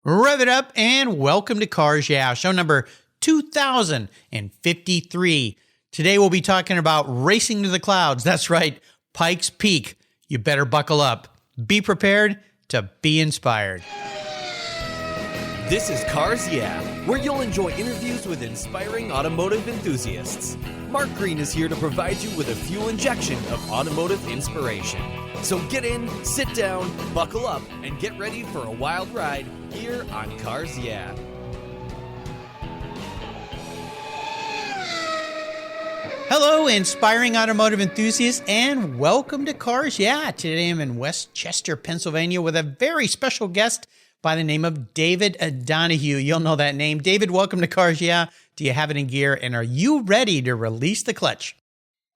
Rev it up and welcome to Cars Yeah, show number 2053. Today we'll be talking about racing to the clouds. That's right, Pikes Peak. You better buckle up. Be prepared to be inspired. This is Cars Yeah, where you'll enjoy interviews with inspiring automotive enthusiasts. Mark Green is here to provide you with a fuel injection of automotive inspiration. So get in, sit down, buckle up, and get ready for a wild ride here on Cars Yeah. Hello, inspiring automotive enthusiasts, and welcome to Cars Yeah. Today I'm in Westchester, Pennsylvania with a very special guest by the name of David Donohue. You'll know that name. David, welcome to Cars Yeah. Do you have it in gear, and are you ready to release the clutch?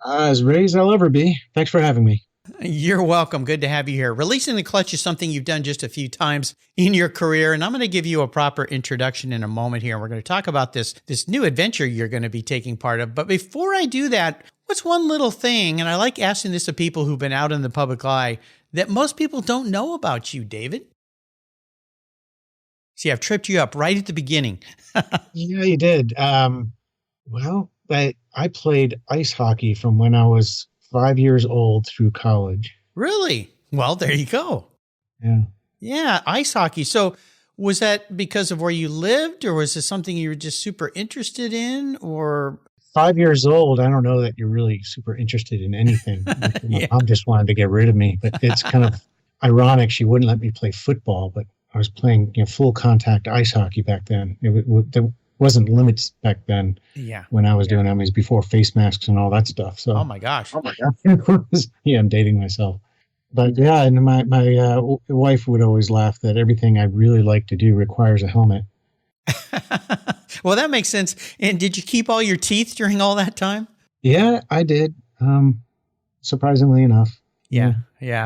As ready as I'll ever be. Thanks for having me. You're welcome. Good to have you here. Releasing the clutch is something you've done just a few times in your career, and I'm going to give you a proper introduction in a moment here. We're going to talk about this new adventure you're going to be taking part of. But before I do that, what's one little thing, and I like asking this of people who've been out in the public eye, that most people don't know about you, David? See, I've tripped you up right at the beginning. Yeah, you did. Well, I played ice hockey from when I was 5 years old through college. Really? Well, there you go. Yeah. Yeah, ice hockey. So was that because of where you lived, or was this something you were just super interested in, or? 5 years old, I don't know that you're really super interested in anything. Yeah. My mom just wanted to get rid of me, but it's kind of ironic. She wouldn't let me play football, but I was playing full contact ice hockey back then. There wasn't limits back then. Yeah. When I was doing that, it was before face masks and all that stuff. So. Oh my gosh. Yeah, I'm dating myself. But yeah, and my wife would always laugh that everything I really like to do requires a helmet. Well, that makes sense. And did you keep all your teeth during all that time? Yeah, I did. Surprisingly enough. Yeah.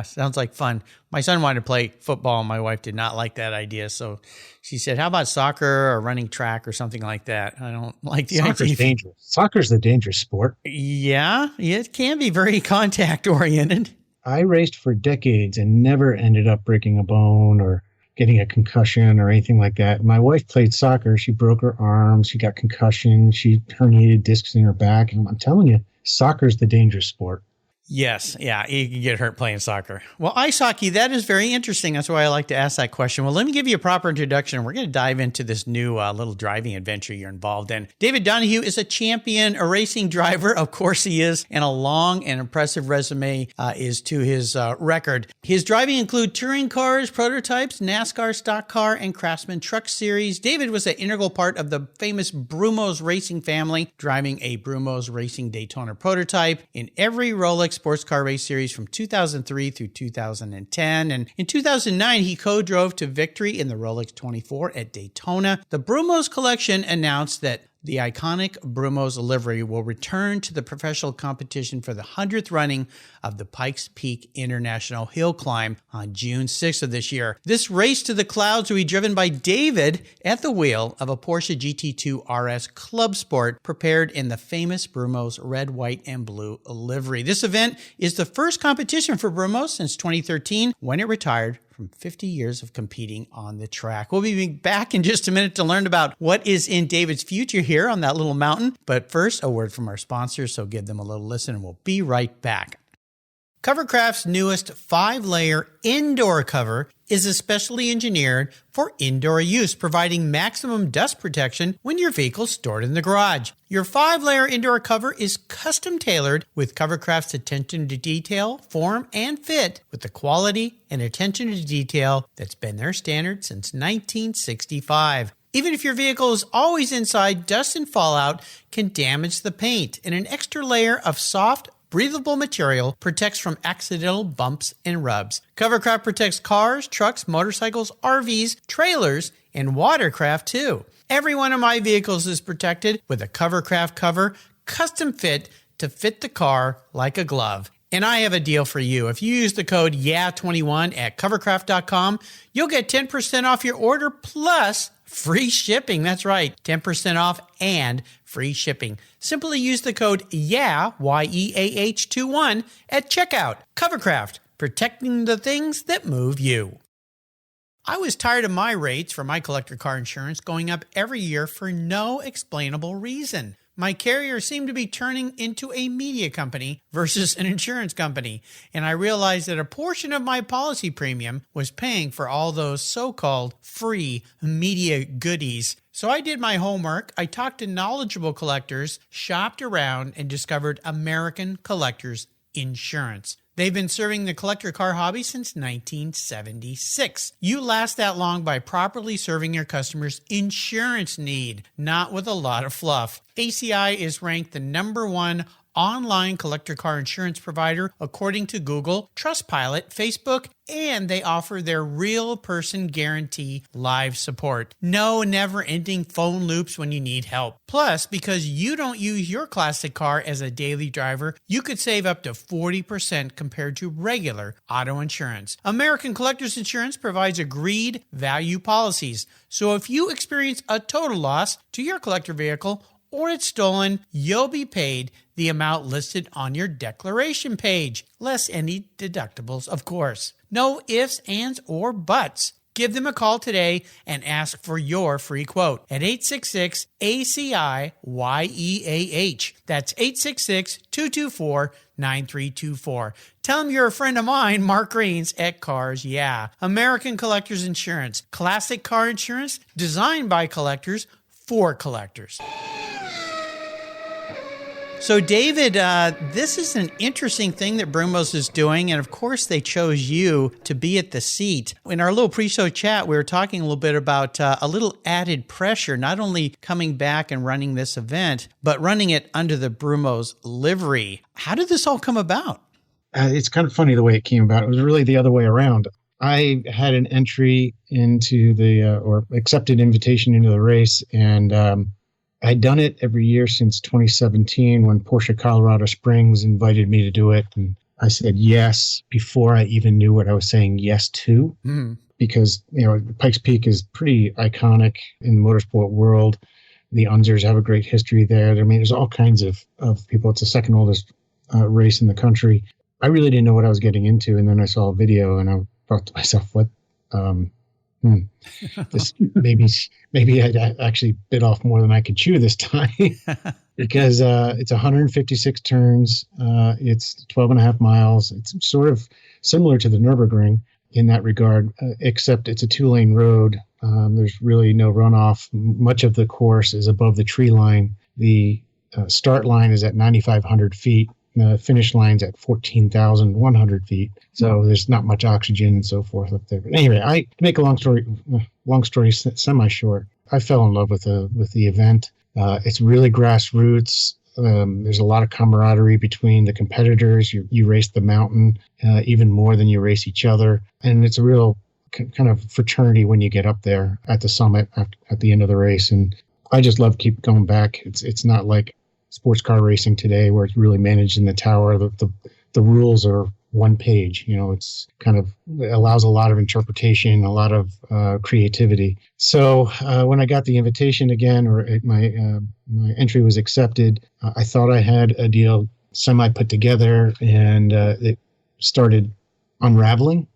Sounds like fun. My son wanted to play football. My wife did not like that idea. So she said, how about soccer or running track or something like that? I don't like the idea. Soccer's dangerous. Soccer's the dangerous sport. Yeah, it can be very contact oriented. I raced for decades and never ended up breaking a bone or getting a concussion or anything like that. My wife played soccer. She broke her arm. She got concussion. She herniated discs in her back. And I'm telling you, soccer's the dangerous sport. Yes. Yeah. You can get hurt playing soccer. Well, ice hockey, that is very interesting. That's why I like to ask that question. Well, let me give you a proper introduction. We're going to dive into this new little driving adventure you're involved in. David Donohue is a champion, a racing driver. Of course he is. And a long and impressive resume is to his record. His driving include touring cars, prototypes, NASCAR stock car, and Craftsman truck series. David was an integral part of the famous Brumos racing family, driving a Brumos Racing Daytona prototype in every Rolex sports car race series from 2003 through 2010. And in 2009, he co-drove to victory in the Rolex 24 at Daytona. The Brumos collection announced that the iconic Brumos livery will return to the professional competition for the 100th running of the Pikes Peak International Hill Climb on June 6th of this year. This race to the clouds will be driven by David at the wheel of a Porsche GT2 RS Clubsport prepared in the famous Brumos red, white, and blue livery. This event is the first competition for Brumos since 2013 when it retired from 50 years of competing on the track. We'll be back in just a minute to learn about what is in David's future here on that little mountain. But first, a word from our sponsors, so give them a little listen and we'll be right back. Covercraft's newest 5-layer indoor cover is especially engineered for indoor use, providing maximum dust protection when your vehicle's stored in the garage. Your 5-layer indoor cover is custom tailored with Covercraft's attention to detail, form, and fit with the quality and attention to detail that's been their standard since 1965. Even if your vehicle is always inside, dust and fallout can damage the paint, and an extra layer of soft, breathable material protects from accidental bumps and rubs. Covercraft protects cars, trucks, motorcycles, RVs, trailers, and watercraft too. Every one of my vehicles is protected with a Covercraft cover, custom fit to fit the car like a glove. And I have a deal for you. If you use the code YEAH21 at covercraft.com, you'll get 10% off your order plus free shipping. That's right, 10% off and free shipping. Simply use the code YEAH, YEAH21 at checkout. Covercraft, protecting the things that move you. I was tired of my rates for my collector car insurance going up every year for no explainable reason. My carrier seemed to be turning into a media company versus an insurance company, and I realized that a portion of my policy premium was paying for all those so-called free media goodies. So I did my homework, I talked to knowledgeable collectors, shopped around, and discovered American Collectors Insurance. They've been serving the collector car hobby since 1976. You last that long by properly serving your customers' insurance need, not with a lot of fluff. ACI is ranked the #1 online collector car insurance provider according to Google, Trustpilot, Facebook, and they offer their real person guarantee live support. No never-ending phone loops when you need help. Plus, because you don't use your classic car as a daily driver, you could save up to 40% compared to regular auto insurance. American Collectors Insurance provides agreed value policies. So if you experience a total loss to your collector vehicle or it's stolen, you'll be paid the amount listed on your declaration page, less any deductibles, of course. No ifs, ands, or buts. Give them a call today and ask for your free quote at 866-ACI-YEAH. That's 866-224-9324. Tell them you're a friend of mine, Mark Greens at Cars Yeah. American Collectors Insurance. Classic car insurance designed by collectors for collectors. So, David, this is an interesting thing that Brumos is doing, and of course they chose you to be at the seat. In our little pre-show chat, we were talking a little bit about a little added pressure, not only coming back and running this event, but running it under the Brumos livery. How did this all come about? It's kind of funny the way it came about. It was really the other way around. I had an entry into or accepted invitation into the race, and I'd done it every year since 2017 when Porsche Colorado Springs invited me to do it. And I said yes before I even knew what I was saying yes to, because, Pikes Peak is pretty iconic in the motorsport world. The Unzers have a great history there. I mean, there's all kinds of people. It's the second oldest race in the country. I really didn't know what I was getting into. And then I saw a video and I thought to myself, what, this maybe I'd actually bit off more than I could chew this time because it's 156 turns. It's 12 and a half miles. It's sort of similar to the Nürburgring in that regard, except it's a 2-lane road. There's really no runoff. Much of the course is above the tree line. The start line is at 9,500 feet. The finish line's at 14,100 feet. So there's not much oxygen and so forth up there. But anyway, to make a long story semi-short, I fell in love with the event. It's really grassroots. There's a lot of camaraderie between the competitors. You race the mountain even more than you race each other. And it's a real kind of fraternity when you get up there at the summit at the end of the race. And I just love keep going back. It's not like sports car racing today where it's really managed in the tower. The rules are one page. It's kind of, it allows a lot of interpretation, a lot of creativity. So when I got the invitation again, or my entry was accepted, I thought I had a deal semi put together, and it started unraveling,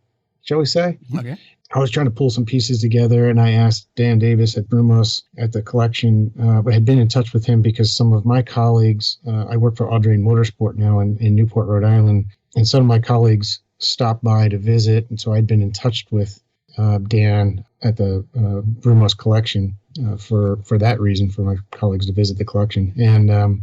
shall we say. Okay. I was trying to pull some pieces together, and I asked Dan Davis at Brumos at the collection. I had been in touch with him because some of my colleagues, I work for Audrain Motorsport now in Newport, Rhode Island, and some of my colleagues stopped by to visit, and so I'd been in touch with Dan at the Brumos collection for that reason, for my colleagues to visit the collection. And I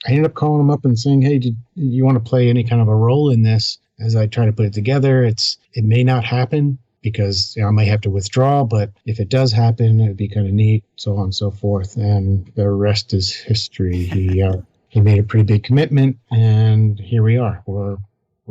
ended up calling him up and saying, hey, did you want to play any kind of a role in this as I try to put it together? It may not happen, because I might have to withdraw, but if it does happen, it'd be kind of neat, so on and so forth. And the rest is history. He made a pretty big commitment, and here we are. We're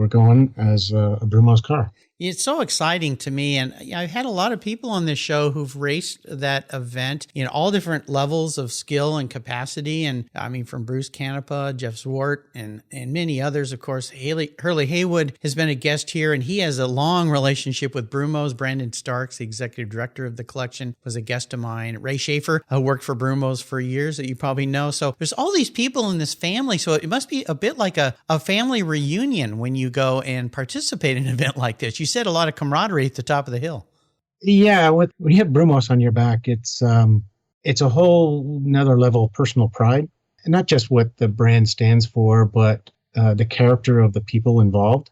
going as a Brumos car. It's so exciting to me. And I've had a lot of people on this show who've raced that event in all different levels of skill and capacity. And I mean, from Bruce Canepa, Jeff Zwart, and many others, of course. Hurley Haywood has been a guest here, and he has a long relationship with Brumos. Brandon Starks, the executive director of the collection, was a guest of mine. Ray Schaefer worked for Brumos for years, that you probably know. So there's all these people in this family. So it must be a bit like a family reunion when you go and participate in an event like this. You said a lot of camaraderie at the top of the hill. Yeah, when you have Brumos on your back, it's a whole another level of personal pride, and not just what the brand stands for, but the character of the people involved.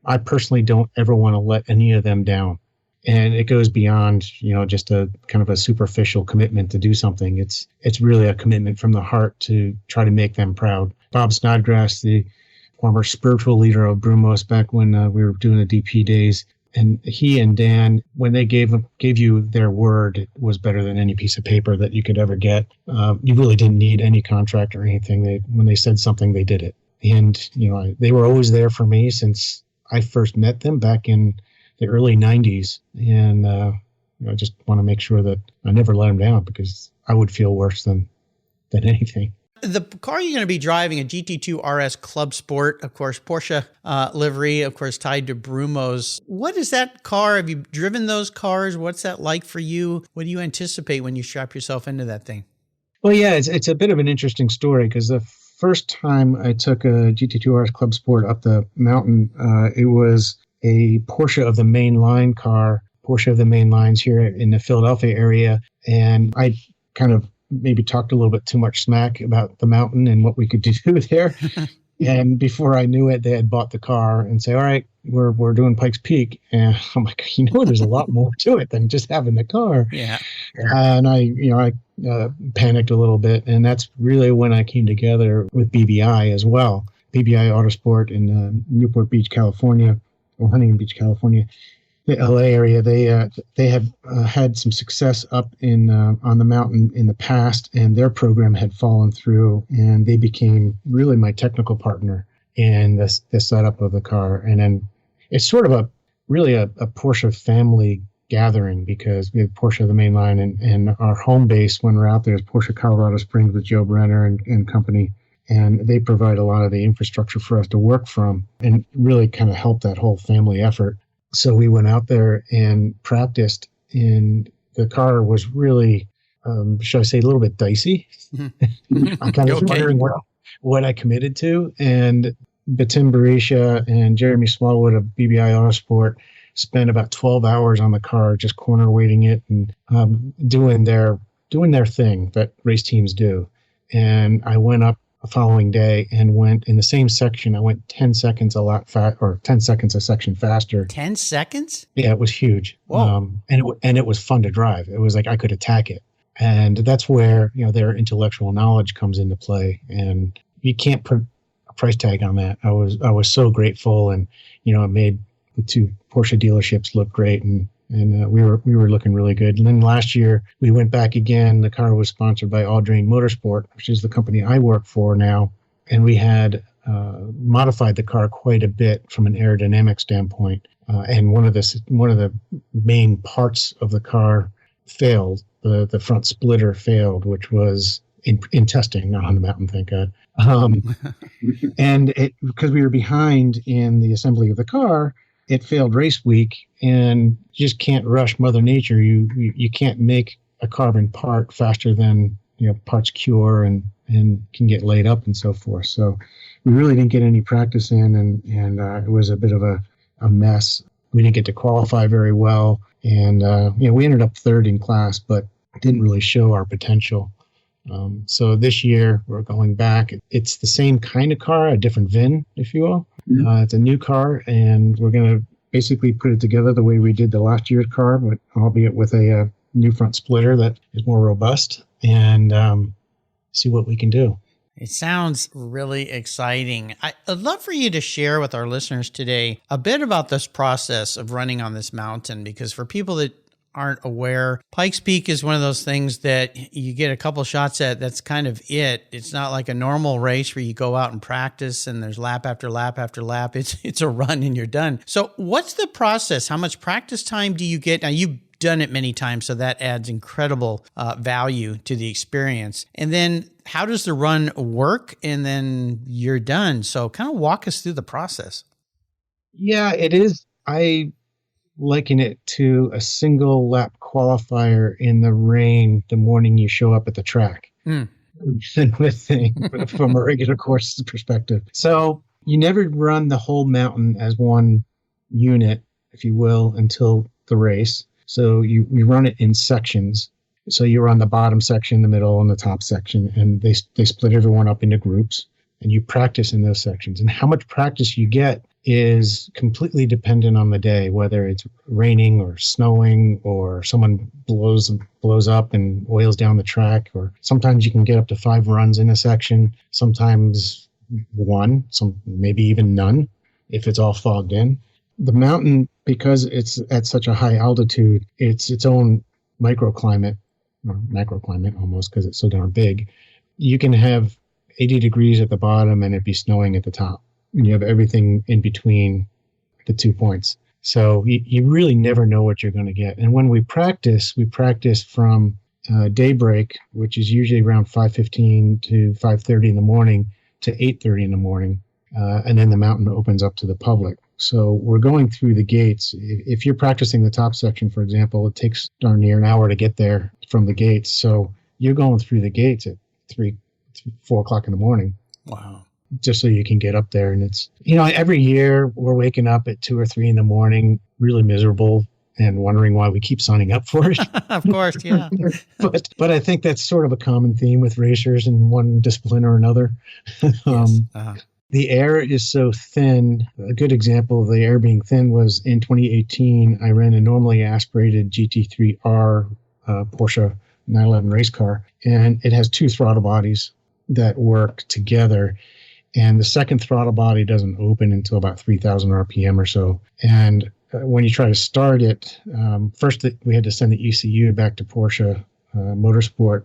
I personally don't ever want to let any of them down. And it goes beyond, just a kind of a superficial commitment to do something. It's really a commitment from the heart to try to make them proud. Bob Snodgrass, the former spiritual leader of Brumos back when we were doing the DP days, and he and Dan, when they gave you their word, it was better than any piece of paper that you could ever get. You really didn't need any contract or anything. When they said something, they did it. And, they were always there for me since I first met them back in the early 90s. And I just want to make sure that I never let them down, because I would feel worse than anything. The car you're going to be driving, a GT2 RS Clubsport, of course, Porsche livery, of course, tied to Brumos. What is that car? Have you driven those cars? What's that like for you? What do you anticipate when you strap yourself into that thing? Well, yeah, it's a bit of an interesting story, because the first time I took a GT2 RS Clubsport up the mountain, it was a Porsche of the main line car, Porsche of the main lines here in the Philadelphia area. And I kind of maybe talked a little bit too much smack about the mountain and what we could do there. And before I knew it, they had bought the car and say, all right, we're doing Pikes Peak. And I'm like, there's a lot more to it than just having the car. Yeah. And I panicked a little bit. And that's really when I came together with BBI as well. BBI Autosport in Newport Beach, California, or Huntington Beach, California. The LA area, they have had some success up in on the mountain in the past, and their program had fallen through, and they became really my technical partner in the setup of the car. And then it's sort of a Porsche family gathering, because we have Porsche of the main line, and our home base when we're out there is Porsche Colorado Springs with Joe Brenner and company. And they provide a lot of the infrastructure for us to work from and really kind of help that whole family effort. So we went out there and practiced, and the car was really, should I say, a little bit dicey. I'm kind of wondering what I committed to. And Tim Barisha and Jeremy Smallwood of BBI Autosport spent about 12 hours on the car, just corner weighting it and doing their thing that race teams do. And I went up the following day and went in the same section. I went 10 seconds or 10 seconds a section faster. 10 seconds? Yeah, it was huge. Whoa. And it was fun to drive. It was like I could attack it. And that's where, their intellectual knowledge comes into play. And you can't put a price tag on that. I was so grateful, and, it made the two Porsche dealerships look great, and we were looking really good. And then last year we went back again. The car was sponsored by Audrain Motorsport, which is the company I work for now, and we had modified the car quite a bit from an aerodynamic standpoint. And one of the main parts of the car failed. The front splitter failed, which was in testing, not on the mountain, thank God. And because we were behind in the assembly of the car, it failed race week, and you just can't rush Mother Nature. You can't make a carbon part faster than parts cure and can get laid up and so forth. So we really didn't get any practice in, and it was a bit of a mess. We didn't get to qualify very well, and we ended up third in class, but didn't really show our potential. So this year we're going back. It's the same kind of car, a different VIN, if you will. It's a new car, and we're going to basically put it together the way we did the last year's car, but albeit with a new front splitter that is more robust, and see what we can do. It sounds really exciting. I'd love for you to share with our listeners today a bit about this process of running on this mountain, because for people that aren't aware, Pikes Peak is one of those things that you get a couple shots at. That's kind of it. It's not like a normal race where you go out and practice and there's lap after lap after lap. It's a run and you're done. So what's the process? How much practice time do you get? Now, you've done it many times, so that adds incredible value to the experience. And then how does the run work? And then you're done. So kind of walk us through the process. Yeah, it is. I liken it to a single lap qualifier in the rain the morning you show up at the track. From a regular course perspective. So you never run the whole mountain as one unit, if you will, until the race. So you run it in sections. So you run the bottom section, the middle, and the top section, and they split everyone up into groups, and you practice in those sections. And how much practice you get is completely dependent on the day, whether it's raining or snowing or someone blows up and oils down the track, or sometimes you can get up to 5 runs in a section, sometimes 1, maybe even none if it's all fogged in. The mountain, because it's at such a high altitude, it's its own microclimate, or macroclimate almost, because it's so darn big. You can have 80 degrees at the bottom and it'd be snowing at the top. And you have everything in between the 2 points. So you really never know what you're going to get. And when we practice from daybreak, which is usually around 5:15 to 5:30 in the morning, to 8:30 in the morning. And then the mountain opens up to the public. So we're going through the gates. If you're practicing the top section, for example, it takes darn near an hour to get there from the gates. So you're going through the gates at 4 o'clock in the morning. Wow. Just so you can get up there. And it's, every year we're waking up at 2 or 3 in the morning, really miserable and wondering why we keep signing up for it. Of course, yeah. but I think that's sort of a common theme with racers in one discipline or another. Yes. The air is so thin. A good example of the air being thin was in 2018, I ran a normally aspirated GT3R Porsche 911 race car, and it has 2 throttle bodies that work together. And the second throttle body doesn't open until about 3,000 RPM or so. And when you try to start it, first we had to send the ECU back to Porsche Motorsport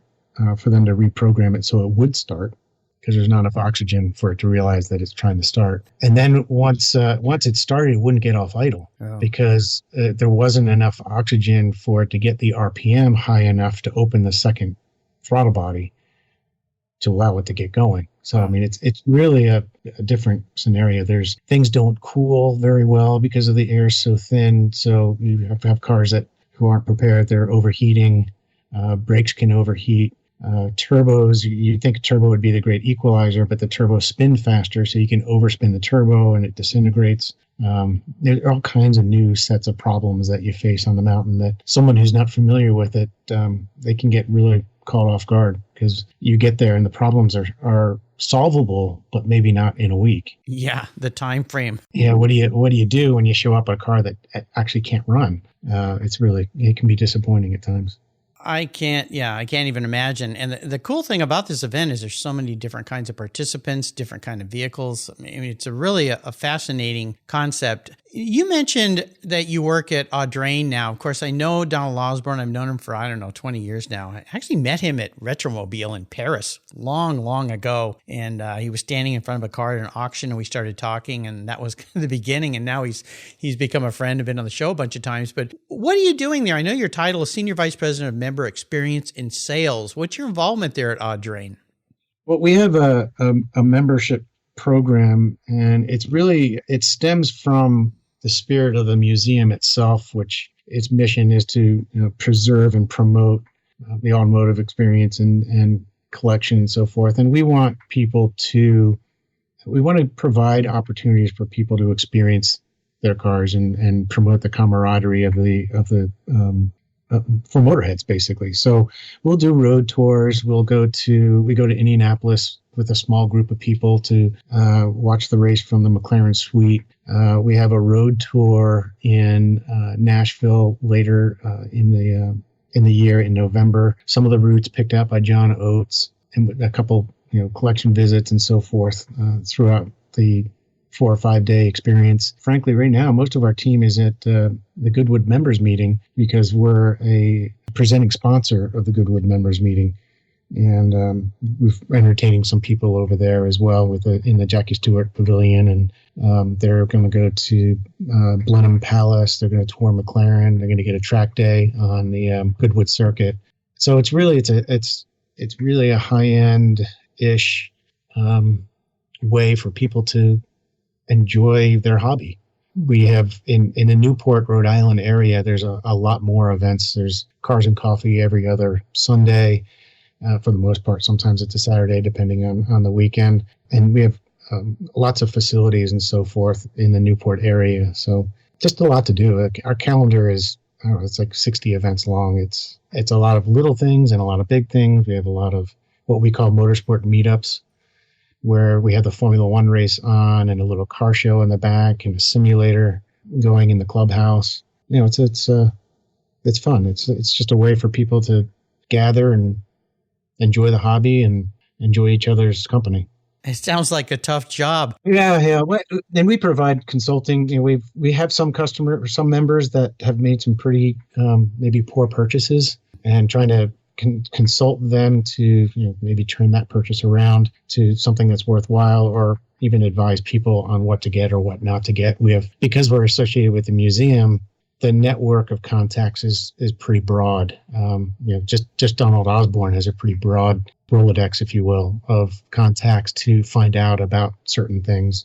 for them to reprogram it so it would start, because there's not enough oxygen for it to realize that it's trying to start. And then once it started, it wouldn't get off idle because there wasn't enough oxygen for it to get the RPM high enough to open the second throttle body to allow it to get going. So, I mean, it's really a different scenario. Things don't cool very well because of the air is so thin. So you have to have cars who aren't prepared. They're overheating. Brakes can overheat. Turbos, you'd think a turbo would be the great equalizer, but the turbos spin faster, so you can overspin the turbo and it disintegrates. There are all kinds of new sets of problems that you face on the mountain that someone who's not familiar with it, they can get really caught off guard, because you get there and the problems are solvable, but maybe not in a week. Yeah, the time frame. Yeah, what do you do when you show up a car that actually can't run? It can be disappointing at times. I can't even imagine. And the cool thing about this event is there's so many different kinds of participants, different kind of vehicles. I mean, it's really a fascinating concept. You mentioned that you work at Audrain now. Of course, I know Donald Osborne. I've known him for, 20 years now. I actually met him at Retromobile in Paris long ago. And he was standing in front of a car at an auction, and we started talking, and that was the beginning. And now he's become a friend. I've been on the show a bunch of times. But what are you doing there? I know your title is Senior Vice President of Member Experience in Sales. What's your involvement there at Audrain? Well, we have a membership program, and it stems from the spirit of the museum itself, which its mission is to preserve and promote the automotive experience and collection and so forth. And we want to provide opportunities for people to experience their cars and promote the camaraderie of the for motorheads, basically. So we'll do road tours. We go to Indianapolis with a small group of people to watch the race from the McLaren suite. We have a road tour in Nashville later in the year in November. Some of the routes picked out by John Oates, and a couple collection visits and so forth throughout the 4 or 5 day experience. Frankly, right now, most of our team is at the Goodwood members meeting, because we're a presenting sponsor of the Goodwood members meeting. And we're entertaining some people over there as well in the Jackie Stewart Pavilion. And they're going to go to Blenheim Palace. They're going to tour McLaren. They're going to get a track day on the Goodwood circuit. So it's really a high-end-ish way for people to enjoy their hobby. We have in the Newport, Rhode Island area, there's a lot more events. There's Cars and Coffee every other Sunday. For the most part, sometimes it's a Saturday, depending on the weekend. And we have lots of facilities and so forth in the Newport area. So just a lot to do. Our calendar is I don't know, it's like 60 events long. It's a lot of little things and a lot of big things. We have a lot of what we call Motorsport Meetups, where we have the Formula One race on and a little car show in the back and a simulator going in the clubhouse. It's fun. It's just a way for people to gather and enjoy the hobby and enjoy each other's company. It sounds like a tough job. Yeah. And we provide consulting. We have some members that have made some pretty maybe poor purchases, and trying to consult them to maybe turn that purchase around to something that's worthwhile, or even advise people on what to get or what not to get. Because we're associated with the museum, the network of contacts is pretty broad. Just Donald Osborne has a pretty broad Rolodex, if you will, of contacts to find out about certain things.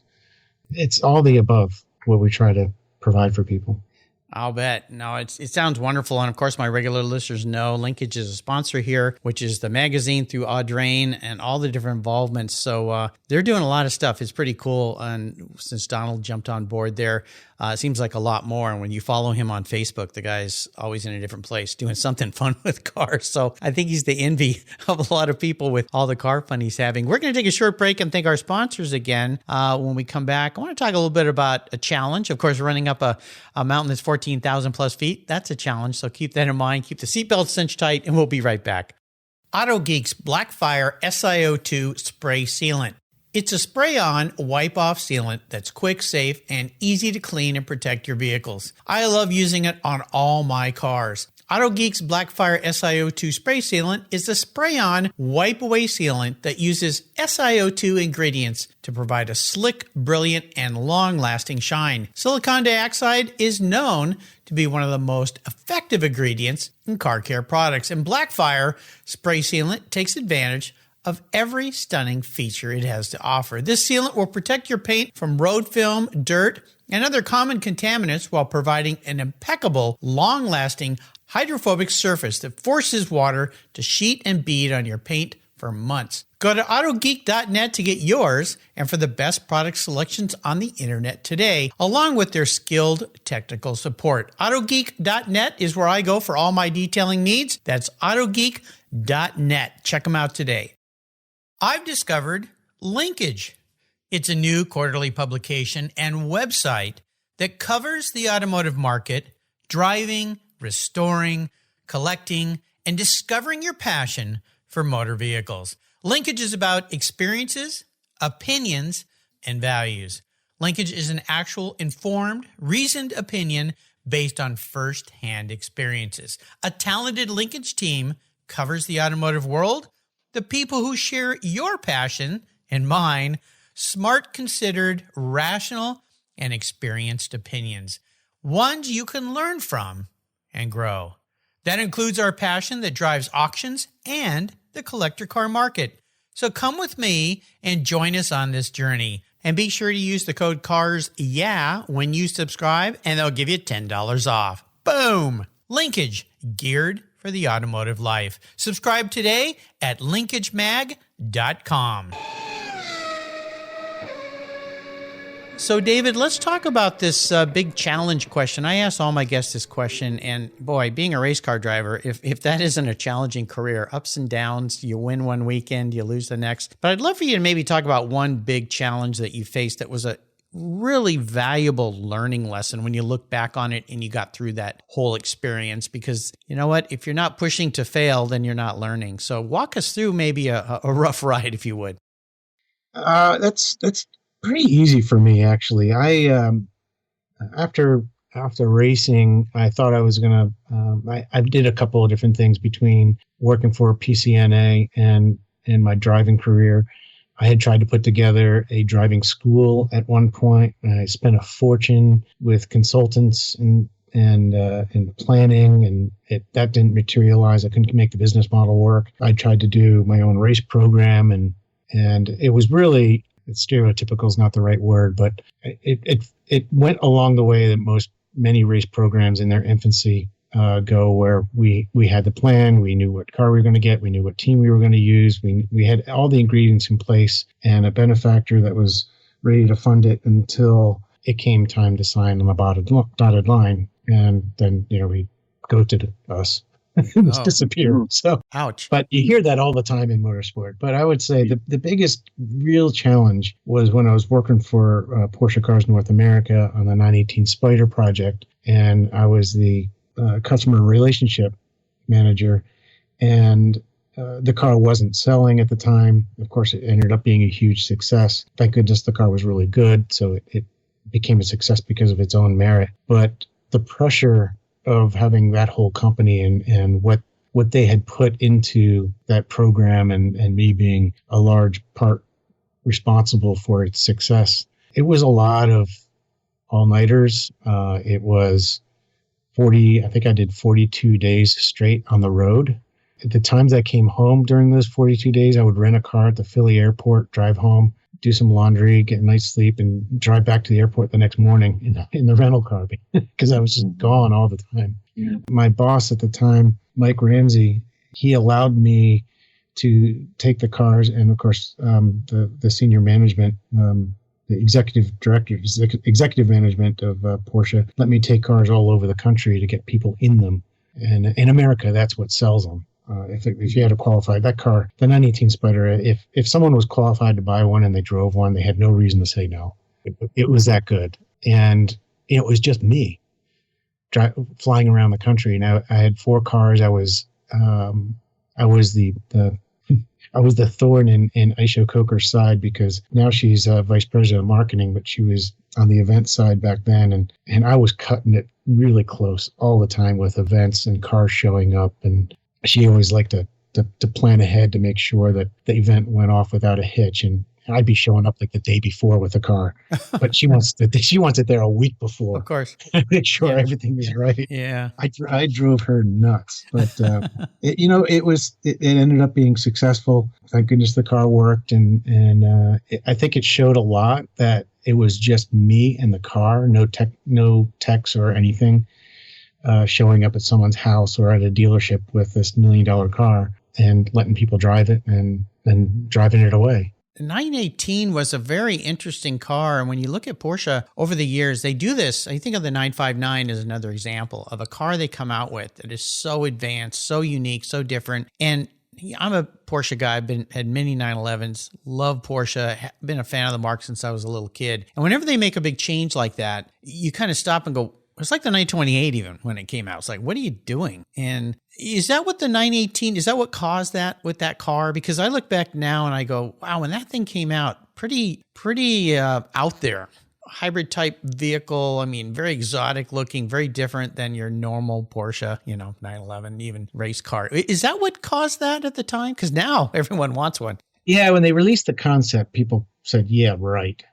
It's all the above what we try to provide for people. I'll bet. No, it sounds wonderful. And of course, my regular listeners know Linkage is a sponsor here, which is the magazine through Audrain and all the different involvements. So they're doing a lot of stuff. It's pretty cool. And since Donald jumped on board there, it seems like a lot more. And when you follow him on Facebook, the guy's always in a different place doing something fun with cars. So I think he's the envy of a lot of people with all the car fun he's having. We're going to take a short break and thank our sponsors again. When we come back, I want to talk a little bit about a challenge. Of course, running up a mountain that's 14,000 plus feet. That's a challenge. So keep that in mind. Keep the seatbelt cinched tight, and we'll be right back. Auto Geek's Blackfire SiO2 Spray Sealant. It's a spray-on, wipe-off sealant that's quick, safe, and easy to clean and protect your vehicles. I love using it on all my cars. Auto Geek's Blackfire SiO2 Spray Sealant is a spray-on, wipe-away sealant that uses SiO2 ingredients to provide a slick, brilliant, and long-lasting shine. Silicon dioxide is known to be one of the most effective ingredients in car care products, and Blackfire Spray Sealant takes advantage of every stunning feature it has to offer. This sealant will protect your paint from road film, dirt, and other common contaminants while providing an impeccable, long-lasting, hydrophobic surface that forces water to sheet and bead on your paint for months. Go to autogeek.net to get yours and for the best product selections on the internet today, along with their skilled technical support. Autogeek.net is where I go for all my detailing needs. That's autogeek.net. Check them out today. I've discovered Linkage. It's a new quarterly publication and website that covers the automotive market, driving, restoring, collecting, and discovering your passion for motor vehicles. Linkage is about experiences, opinions, and values. Linkage is an actual informed, reasoned opinion based on first-hand experiences. A talented Linkage team covers the automotive world, the people who share your passion and mine, smart, considered, rational, and experienced opinions, ones you can learn from and grow. That includes our passion that drives auctions and the collector car market. So come with me and join us on this journey. And be sure to use the code CARSYEAH when you subscribe, and they'll give you $10 off. Boom! Linkage, geared for the automotive life. Subscribe today at linkagemag.com. So, David, let's talk about this big challenge question. I asked all my guests this question, and boy, being a race car driver, if that isn't a challenging career, ups and downs, you win one weekend, you lose the next. But I'd love for you to maybe talk about one big challenge that you faced that was a really valuable learning lesson when you look back on it and you got through that whole experience. Because you know what? If you're not pushing to fail, then you're not learning. So walk us through maybe a rough ride, if you would. That's pretty easy for me, actually. I after racing, I thought I was gonna. I did a couple of different things between working for PCNA and my driving career. I had tried to put together a driving school at one point. I spent a fortune with consultants and planning, and that didn't materialize. I couldn't make the business model work. I tried to do my own race program, and it was really, stereotypical is not the right word, but it went along the way that many race programs in their infancy go, where we had the plan, we knew what car we were going to get, we knew what team we were going to use, we had all the ingredients in place and a benefactor that was ready to fund it until it came time to sign on the dotted line. And then we ghosted us. Just disappeared. So, ouch. but you hear that all the time in motorsport. But I would say the biggest real challenge was when I was working for Porsche Cars North America on the 918 Spider project, and I was the customer relationship manager, and the car wasn't selling at the time. Of course, it ended up being a huge success. Thank goodness the car was really good, so it became a success because of its own merit. But the pressure of having that whole company and what they had put into that program and me being a large part responsible for its success, it was a lot of all-nighters. It was 40, I think I did 42 days straight on the road. At the times I came home during those 42 days, I would rent a car at the Philly airport, drive home, do some laundry, get a night's sleep, and drive back to the airport the next morning in the rental car because I was just gone all the time. Yeah. My boss at the time, Mike Ramsey, he allowed me to take the cars, and of course the senior management, the executive management of Porsche, let me take cars all over the country to get people in them. And in America, that's what sells them. If you had to qualify that car, the 918 Spider, if someone was qualified to buy one and they drove one, they had no reason to say no. It was that good. And it was just me flying around the country. And I had 4 cars. I was the thorn in Aisha Coker's side, because now she's vice president of marketing, but she was on the event side back then. And I was cutting it really close all the time with events and cars showing up. And she always liked to plan ahead to make sure that the event went off without a hitch. And I'd be showing up like the day before with the car, but she wants it there a week before. Of course, make sure everything is right. Yeah, I drove her nuts, but it ended up being successful. Thank goodness the car worked, and I think it showed a lot that it was just me and the car, no techs or anything, showing up at someone's house or at a dealership with this $1 million car and letting people drive it and then driving it away. 918 was a very interesting car. And when you look at Porsche over the years, they do this. I think of the 959 as another example of a car they come out with that is so advanced, so unique, so different. And I'm a Porsche guy. I've had many 911s, love Porsche, been a fan of the marque since I was a little kid. And whenever they make a big change like that, you kind of stop and go, it's like the 928 even when it came out. It's like, what are you doing? And is that what the 918, is that what caused that with that car? Because I look back now and I go, wow, when that thing came out, pretty out there. Hybrid type vehicle. I mean, very exotic looking, very different than your normal Porsche, 911, even race car. Is that what caused that at the time? Because now everyone wants one. Yeah, when they released the concept, people said, yeah, right.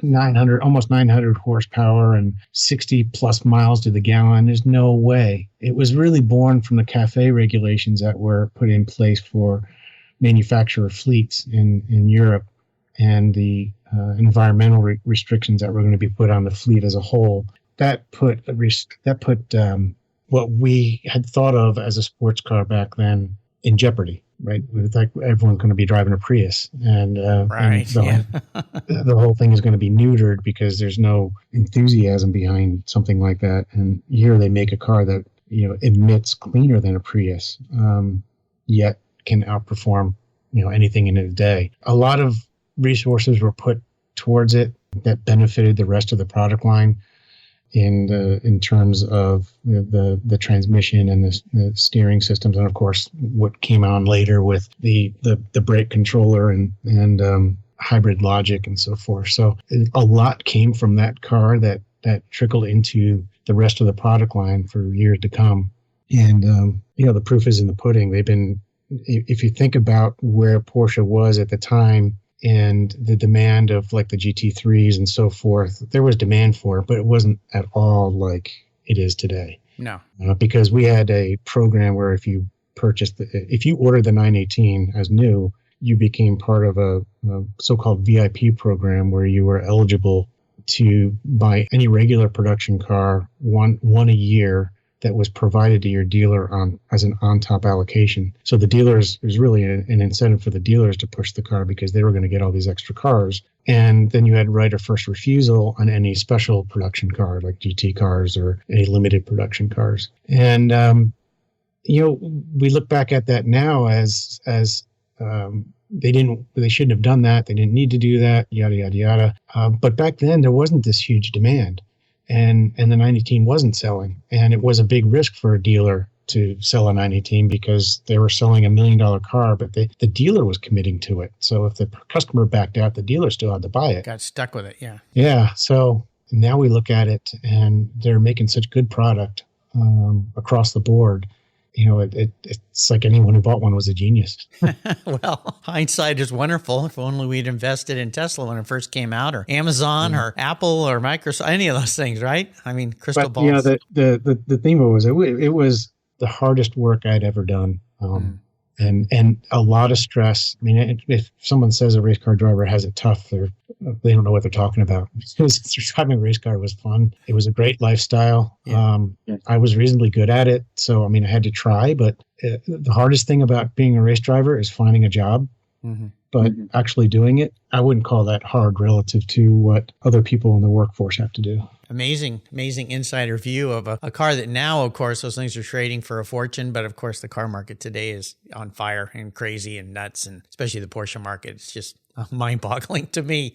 900, almost 900 horsepower and 60 plus miles to the gallon. There's no way. It was really born from the CAFE regulations that were put in place for manufacturer fleets in Europe, and the environmental restrictions that were going to be put on the fleet as a whole. That put what we had thought of as a sports car back then in jeopardy. Right, it's like everyone's going to be driving a Prius, and the whole thing is going to be neutered because there's no enthusiasm behind something like that. And here they make a car that emits cleaner than a Prius, yet can outperform anything in a day. A lot of resources were put towards it that benefited the rest of the product line in terms of the transmission and the steering systems, and of course what came on later with the brake controller and hybrid logic and so forth. So a lot came from that car that trickled into the rest of the product line for years to come. And the proof is in the pudding. They've been, if you think about where Porsche was at the time and the demand of like the GT3s and so forth, there was demand for it, but it wasn't at all like it is today. No. Because we had a program where if you ordered the 918 as new, you became part of a so-called VIP program where you were eligible to buy any regular production car one a year that was provided to your dealer as an on-top allocation. So the dealers, there's really an incentive for the dealers to push the car because they were going to get all these extra cars. And then you had right of first refusal on any special production car, like GT cars or any limited production cars. And, we look back at that now as they shouldn't have done that. They didn't need to do that, yada, yada, yada. But back then there wasn't this huge demand. And the 918 wasn't selling. And it was a big risk for a dealer to sell a 918 because they were selling $1 million car, but the dealer was committing to it. So if the customer backed out, the dealer still had to buy it. Got stuck with it, yeah. Yeah. So now we look at it, and they're making such good product across the board. It's like anyone who bought one was a genius. Well, hindsight is wonderful. If only we'd invested in Tesla when it first came out, or Amazon, or Apple, or Microsoft, any of those things, right? I mean, crystal balls. The thing was, it was the hardest work I'd ever done, and a lot of stress. I mean, if someone says a race car driver has it tough, they don't know what they're talking about. Because driving a race car was fun. It was a great lifestyle. Yeah. I was reasonably good at it. So, I mean, I had to try, but the hardest thing about being a race driver is finding a job. Mm-hmm. But actually doing it, I wouldn't call that hard relative to what other people in the workforce have to do. Amazing insider view of a car that now, of course, those things are trading for a fortune. But of course, the car market today is on fire and crazy and nuts, and especially the Porsche market. It's just mind-boggling to me.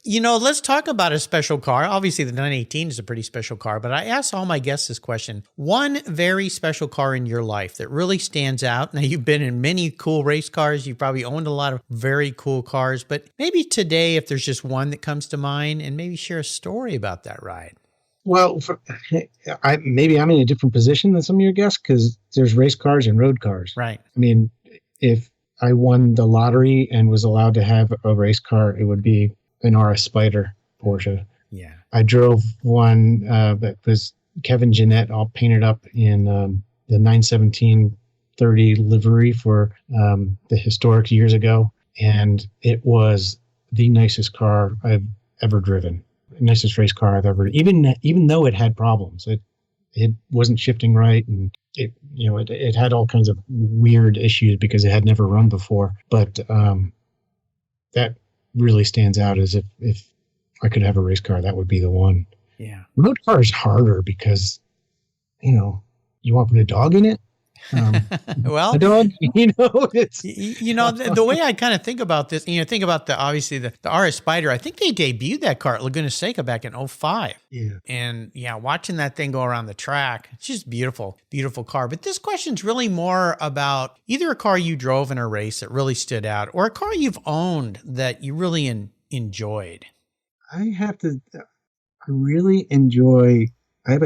Let's talk about a special car. Obviously, the 918 is a pretty special car, but I asked all my guests this question. One very special car in your life that really stands out. Now, you've been in many cool race cars. You've probably owned a lot of very cool cars, but maybe today, if there's just one that comes to mind, and maybe share a story about that ride. Well, maybe I'm in a different position than some of your guests because there's race cars and road cars. Right. I mean, if I won the lottery and was allowed to have a race car, it would be an RS Spider Porsche. Yeah. I drove one that was Kevin Jeanette all painted up in the 917-30 livery for the historic years ago. And it was the nicest car I've ever driven. Nicest race car I've ever, even though it had problems. It wasn't shifting right, and it had all kinds of weird issues because it had never run before. But that really stands out as if I could have a race car, that would be the one. Yeah. Road car is harder because, you want to put a dog in it. Well, a dog, it's the way I kind of think about this, think about obviously the RS Spider. I think they debuted that car at Laguna Seca back in 2005. Yeah. And watching that thing go around the track, it's just beautiful, beautiful car. But this question's really more about either a car you drove in a race that really stood out, or a car you've owned that you really enjoyed. I have a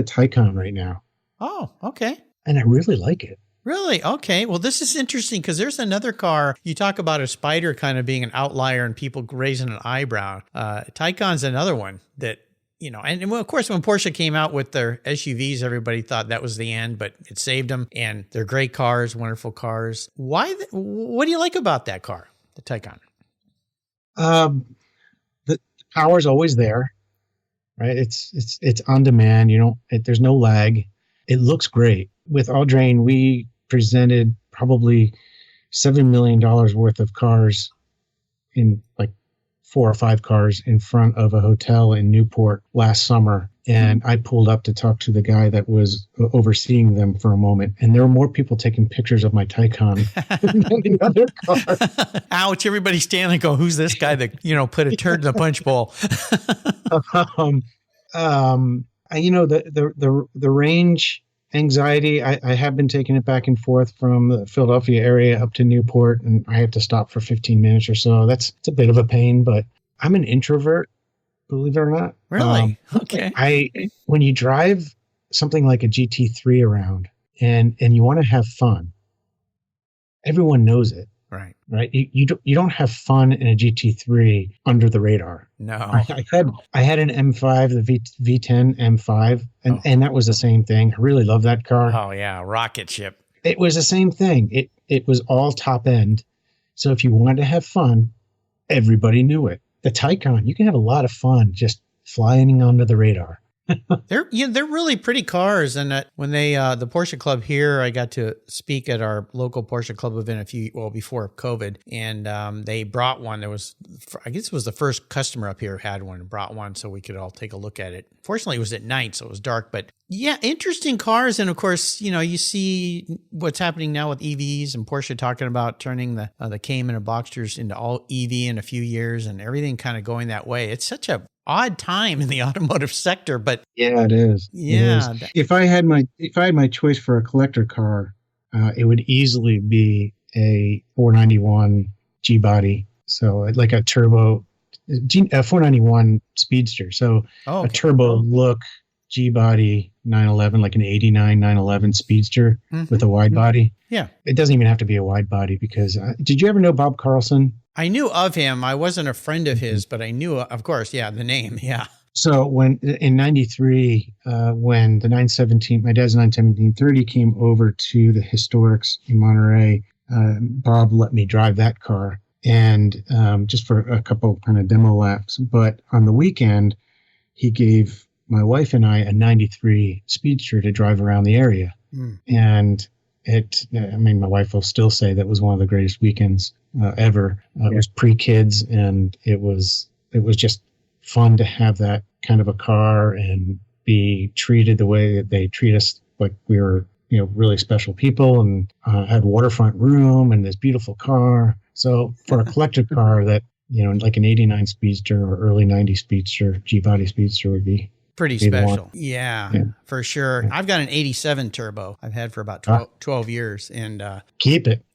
Taycan right now. Oh, okay. And I really like it. Really? Okay. Well, this is interesting because there's another car. You talk about a Spider kind of being an outlier and people raising an eyebrow. Taycan's another one that, and of course, when Porsche came out with their SUVs, everybody thought that was the end, but it saved them. And they're great cars, wonderful cars. What do you like about that car, the Taycan? The power's always there, right? It's on demand. There's no lag. It looks great. With Audrain, we presented probably $7 million worth of cars in like 4 or 5 cars in front of a hotel in Newport last summer. And I pulled up to talk to the guy that was overseeing them for a moment. And there were more people taking pictures of my Taycan than the other car. Ouch. Everybody stand and go, who's this guy that, put a turd in the punch bowl? The range anxiety, I have been taking it back and forth from the Philadelphia area up to Newport, and I have to stop for 15 minutes or so. It's a bit of a pain, but I'm an introvert, believe it or not. Really? Okay. When you drive something like a GT3 around and you want to have fun, everyone knows it. Right. You don't have fun in a GT3 under the radar. No. I had an M5, the V10 M5, and that was the same thing. I really love that car. Oh yeah, rocket ship. It was the same thing. It was all top end. So if you wanted to have fun, everybody knew it. The Taycan, you can have a lot of fun just flying under the radar. They're really pretty cars, and when they the Porsche Club here, I got to speak at our local Porsche Club event before COVID, and they brought one. I guess it was the first customer up here had one and brought one, so we could all take a look at it. Fortunately, it was at night, so it was dark, but yeah, interesting cars. And of course, you see what's happening now with EVs and Porsche talking about turning the Cayman and Boxsters into all EV in a few years, and everything kind of going that way. It's such a odd time in the automotive sector, but yeah, it is. Yeah. It is. If I had my choice for a collector car, it would easily be a 491 G body. So like a turbo, a 491 Speedster. So a turbo look G body 911, like an 89 911 Speedster with a wide body. Yeah. It doesn't even have to be a wide body because did you ever know Bob Carlson? I knew of him. I wasn't a friend of his, but I knew, of course, the name. Yeah. So when in 93, when the 917, my dad's 917-30 came over to the Historics in Monterey, Bob let me drive that car and just for a couple kind of demo laps. But on the weekend, he gave my wife and I a 93 Speedster to drive around the area. And my wife will still say that was one of the greatest weekends ever. It was pre-kids, and it was just fun to have that kind of a car and be treated the way that they treat us, like we were, really special people, and had waterfront room and this beautiful car. So for a collector car that, like an 89 Speedster or early 90 Speedster, G-body Speedster would be pretty special. Yeah, for sure. I've got an 87 turbo I've had for about 12 years, and keep it.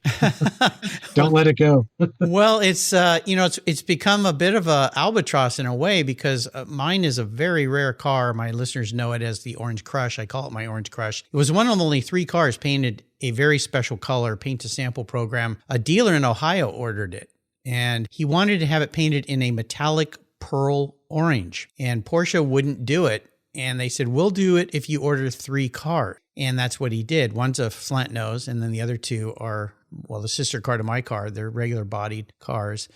Don't let it go. Well, it's it's become a bit of a albatross in a way, because mine is a very rare car. My listeners know it as the Orange Crush. I call it my Orange Crush. It was one of only 3 cars painted a very special color, paint to sample program. A dealer in Ohio ordered it, and he wanted to have it painted in a metallic pearl orange, and Porsche wouldn't do it. And they said, we'll do it if you order 3 cars. And that's what he did. One's a slant nose, and then the other 2 are, the sister car to my car. They're regular bodied cars.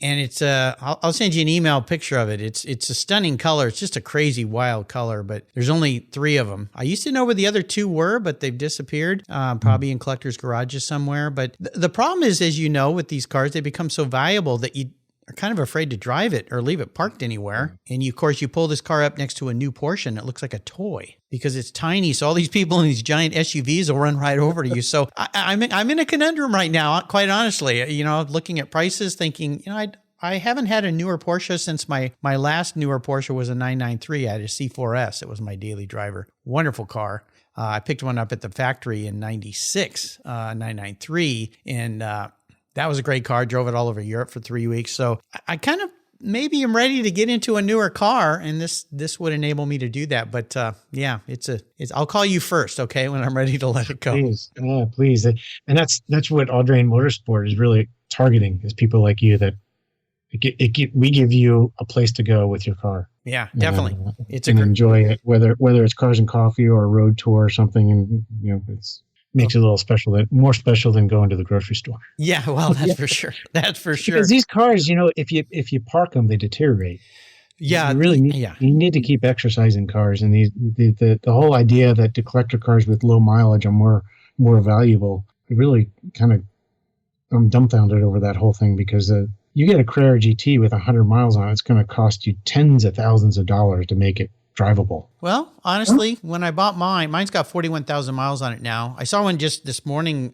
And it's I'll send you an email picture of it. It's a stunning color. It's just a crazy wild color, but there's only 3 of them. I used to know where the other 2 were, but they've disappeared, probably in collectors' garages somewhere. But the problem is, as you know, with these cars, they become so valuable that you are kind of afraid to drive it or leave it parked anywhere. And of course, you pull this car up next to a new Porsche and it looks like a toy because it's tiny. So all these people in these giant SUVs will run right over to you. So I'm in a conundrum right now, quite honestly, looking at prices, thinking, I haven't had a newer Porsche since my last newer Porsche was a 993. I had a C4S. It was my daily driver. Wonderful car. I picked one up at the factory in 96, 993. And, that was a great car. Drove it all over Europe for 3 weeks. So I kind of maybe am ready to get into a newer car, and this would enable me to do that. But I'll call you first, okay, when I'm ready to let it go. Please. And that's what Audrain Motorsport is really targeting, is people like you that we give you a place to go with your car. Yeah, definitely. Enjoy it, whether it's Cars and Coffee or a road tour or something, and it's. Makes it a little special, more special than going to the grocery store. Yeah, well, that's for sure. That's for sure. Because these cars, if you park them, they deteriorate. Yeah, you need to keep exercising cars, and the whole idea that the collector cars with low mileage are more valuable. It really I'm dumbfounded over that whole thing, because you get a Carrera GT with 100 miles on it, it's going to cost you tens of thousands of dollars to make it drivable. Well, honestly, when I bought mine's got 41,000 miles on it now. I saw one just this morning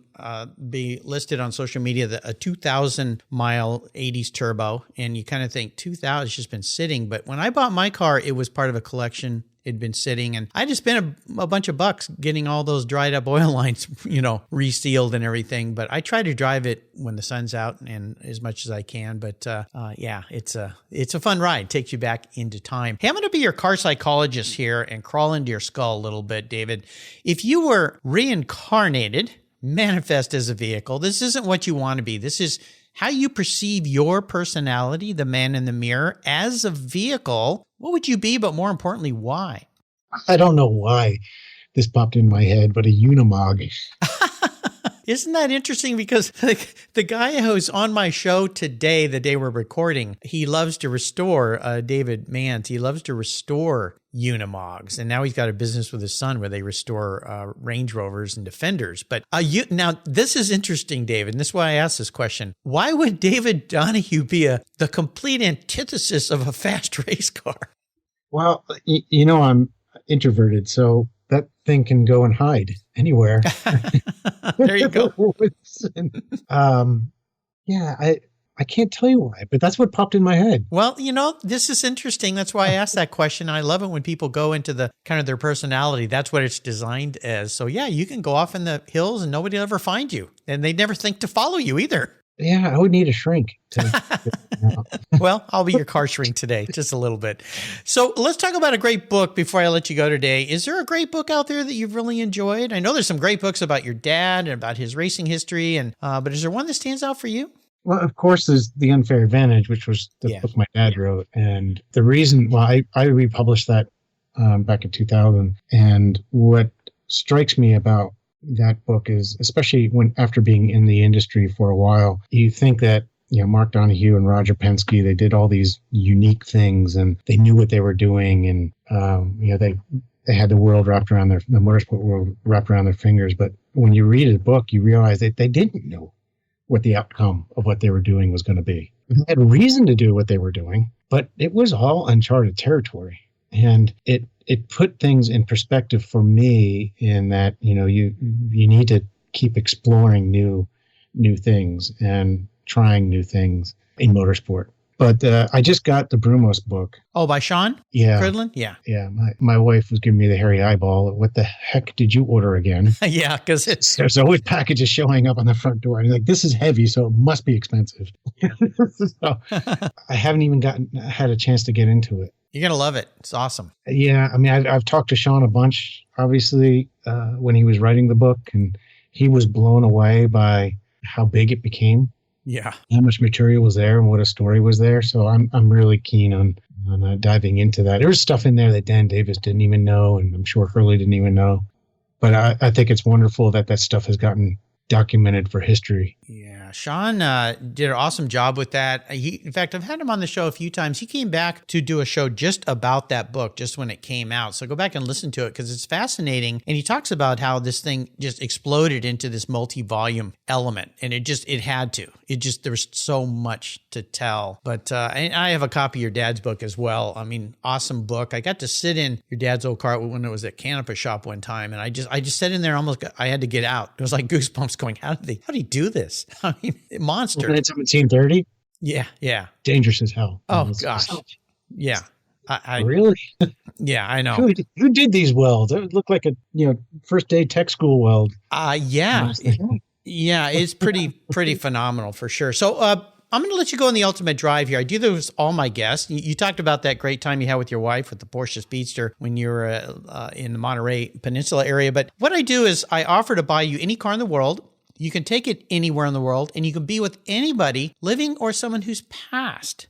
be listed on social media, a 2,000 mile 80s turbo. And you kind of think 2,000, it's just been sitting. But when I bought my car, it was part of a collection. It'd been sitting, and I just spent a bunch of bucks getting all those dried up oil lines, resealed and everything. But I try to drive it when the sun's out and as much as I can. But it's a fun ride. Takes you back into time. Hey, I'm going to be your car psychologist here and crawl into your skull a little bit, David. If you were reincarnated, manifest as a vehicle, this isn't what you want to be. This is how you perceive your personality, the man in the mirror, as a vehicle. What would you be, but more importantly, why? I don't know why this popped in my head, but a Unimog. Isn't that interesting? Because the guy who's on my show today, the day we're recording, he loves to restore, David Mans, he loves to restore Unimogs. And now he's got a business with his son where they restore Range Rovers and Defenders. But now this is interesting, David. And this is why I asked this question. Why would David Donohue be the complete antithesis of a fast race car? Well, I'm introverted, so that thing can go and hide anywhere. There you go. I can't tell you why, but that's what popped in my head. Well, this is interesting. That's why I asked that question. I love it when people go into the kind of their personality. That's what it's designed as. So yeah, you can go off in the hills and nobody will ever find you. And they never think to follow you either. Yeah, I would need a shrink. Well, I'll be your car shrink today, just a little bit. So let's talk about a great book before I let you go today. Is there a great book out there that you've really enjoyed? I know there's some great books about your dad and about his racing history, but is there one that stands out for you? Well, of course, there's The Unfair Advantage, which was the book my dad wrote. And the reason, I republished that back in 2000. And what strikes me about that book is, especially after being in the industry for a while, you think that, Mark Donohue and Roger Penske, they did all these unique things and they knew what they were doing. And, they had the motorsport world wrapped around their fingers. But when you read the book, you realize that they didn't know what the outcome of what they were doing was going to be. They had reason to do what they were doing, but it was all uncharted territory. And it put things in perspective for me in that, you need to keep exploring new things and trying new things in motorsport. But I just got the Brumos book. Oh, by Sean? Yeah. Cridlin? Yeah. Yeah. My wife was giving me the hairy eyeball. What the heck did you order again? Yeah, because there's always packages showing up on the front door. And this is heavy, so it must be expensive. So I haven't even had a chance to get into it. You're going to love it. It's awesome. Yeah. I mean, I've talked to Sean a bunch, obviously, when he was writing the book, and he was blown away by how big it became. Yeah. How much material was there and what a story was there. So I'm really keen on diving into that. There was stuff in there that Dan Davis didn't even know, and I'm sure Hurley didn't even know. But I think it's wonderful that stuff has gotten documented for history. Yeah, Sean did an awesome job with that. In fact, I've had him on the show a few times. He came back to do a show just about that book, just when it came out. So go back and listen to it because it's fascinating. And he talks about how this thing just exploded into this multi-volume element. And it had to. There was so much to tell. But I have a copy of your dad's book as well. I mean, awesome book. I got to sit in your dad's old car when it was at Canapa Shop one time. And I just sat in there I had to get out. It was like goosebumps going, how did he do this? I mean, monster. Wasn't it 1730? Yeah. Dangerous as hell. Oh, gosh. Yeah. Really? Yeah, I know. Who did these welds? It looked like a first day tech school weld. Yeah. Yeah, it's pretty phenomenal for sure. So I'm going to let you go on the ultimate drive here. I do this with all my guests. You talked about that great time you had with your wife with the Porsche Speedster when you were in the Monterey Peninsula area. But what I do is I offer to buy you any car in the world. You can take it anywhere in the world, and you can be with anybody, living or someone who's passed.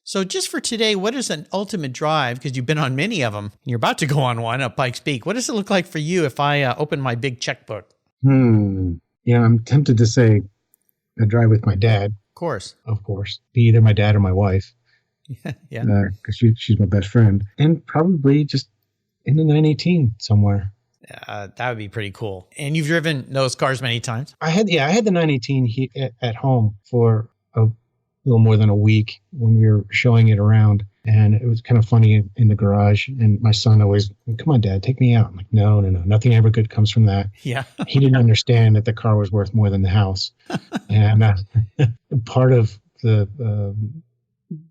So just for today, what is an ultimate drive? Because you've been on many of them, and you're about to go on one at Pikes Peak. What does it look like for you if I open my big checkbook? Yeah, I'm tempted to say a drive with my dad. Of course. Be either my dad or my wife. Yeah. Because she's my best friend. And probably just in the 918 somewhere. That would be pretty cool. And you've driven those cars many times? I had the 918 at home for a little more than a week when we were showing it around. And it was kind of funny in the garage. And my son always, come on, Dad, take me out. I'm like, no. Nothing ever good comes from that. Yeah. He didn't understand that the car was worth more than the house. And part of the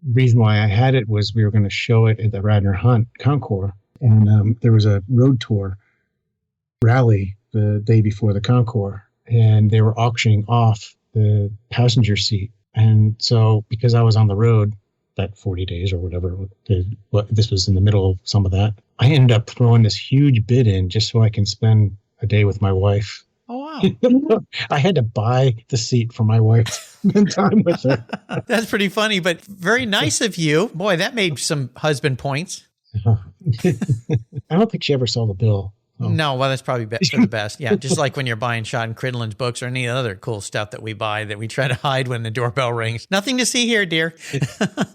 reason why I had it was we were going to show it at the Radnor Hunt Concours. And there was a road tour rally the day before the Concours. And they were auctioning off the passenger seat. And so because I was on the road that 40 days or whatever, this was in the middle of some of that, I ended up throwing this huge bid in just so I can spend a day with my wife. Oh, wow. I had to buy the seat for my wife to spend time with her. That's pretty funny, but very nice of you. Boy, that made some husband points. I don't think she ever saw the bill. No, well, that's probably for the best. Yeah, just like when you're buying Sean Cridlin's books or any other cool stuff that we buy that we try to hide when the doorbell rings. Nothing to see here, dear.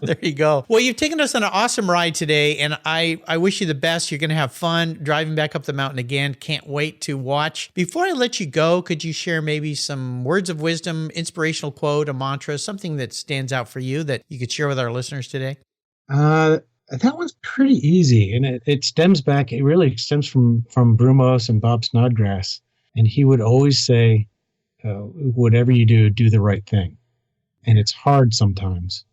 There you go. Well, you've taken us on an awesome ride today, and I wish you the best. You're going to have fun driving back up the mountain again. Can't wait to watch. Before I let you go, could you share maybe some words of wisdom, inspirational quote, a mantra, something that stands out for you that you could share with our listeners today? That one's pretty easy, and it really stems from Brumos and Bob Snodgrass. And he would always say, whatever you do, do the right thing. And it's hard sometimes.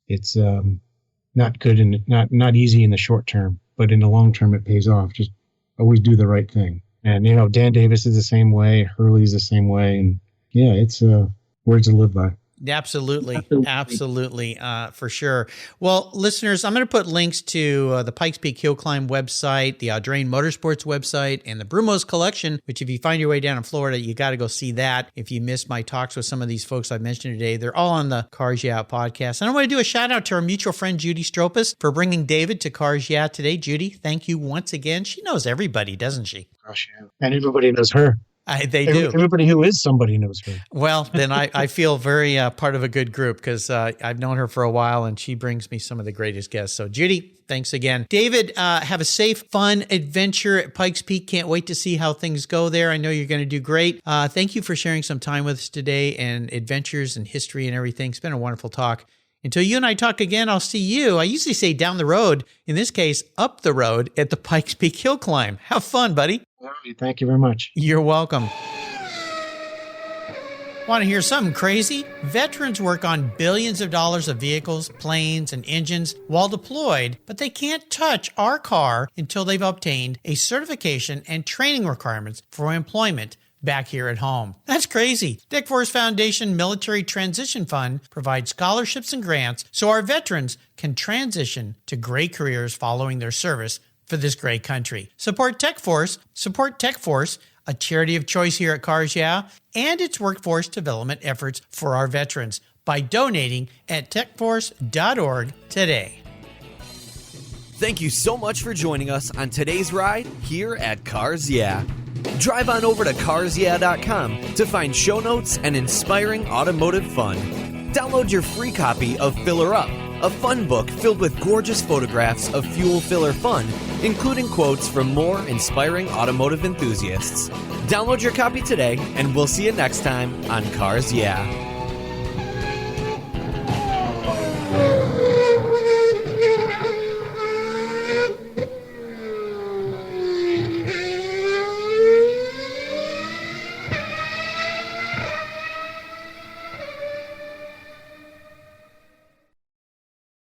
It's not good and not easy in the short term, but in the long term, it pays off. Just always do the right thing. And, Dan Davis is the same way. Hurley's the same way. And yeah, it's words to live by. Absolutely, for sure. Well, listeners, I'm going to put links to the Pikes Peak Hill Climb website, the Audrain Motorsports website, and the Brumos collection, which if you find your way down in Florida, you got to go see that. If you missed my talks with some of these folks I mentioned today, they're all on the Cars Yeah podcast. And I want to do a shout out to our mutual friend, Judy Stropus, for bringing David to Cars Yeah today. Judy, thank you once again. She knows everybody, doesn't she? Gosh, yeah. And everybody knows her. They do. Everybody who is somebody knows her. Well, then I feel very part of a good group because I've known her for a while and she brings me some of the greatest guests. So Judy, thanks again. David, have a safe, fun adventure at Pikes Peak. Can't wait to see how things go there. I know you're going to do great. Thank you for sharing some time with us today and adventures and history and everything. It's been a wonderful talk. Until you and I talk again, I'll see you. I usually say down the road. In this case, up the road at the Pikes Peak Hill Climb. Have fun, buddy. All right, thank you very much. You're welcome. Want to hear something crazy? Veterans work on billions of dollars of vehicles, planes, and engines while deployed, but they can't touch our car until they've obtained a certification and training requirements for employment back here at home. That's crazy. Tech Force Foundation Military Transition Fund provides scholarships and grants so our veterans can transition to great careers following their service for this great country. Support Tech Force, a charity of choice here at Cars Yeah, and its workforce development efforts for our veterans by donating at techforce.org today. Thank you so much for joining us on today's ride here at Cars Yeah. Drive on over to carsyeah.com to find show notes and inspiring automotive fun. Download your free copy of Filler Up, a fun book filled with gorgeous photographs of fuel filler fun, including quotes from more inspiring automotive enthusiasts. Download your copy today, and we'll see you next time on Cars Yeah.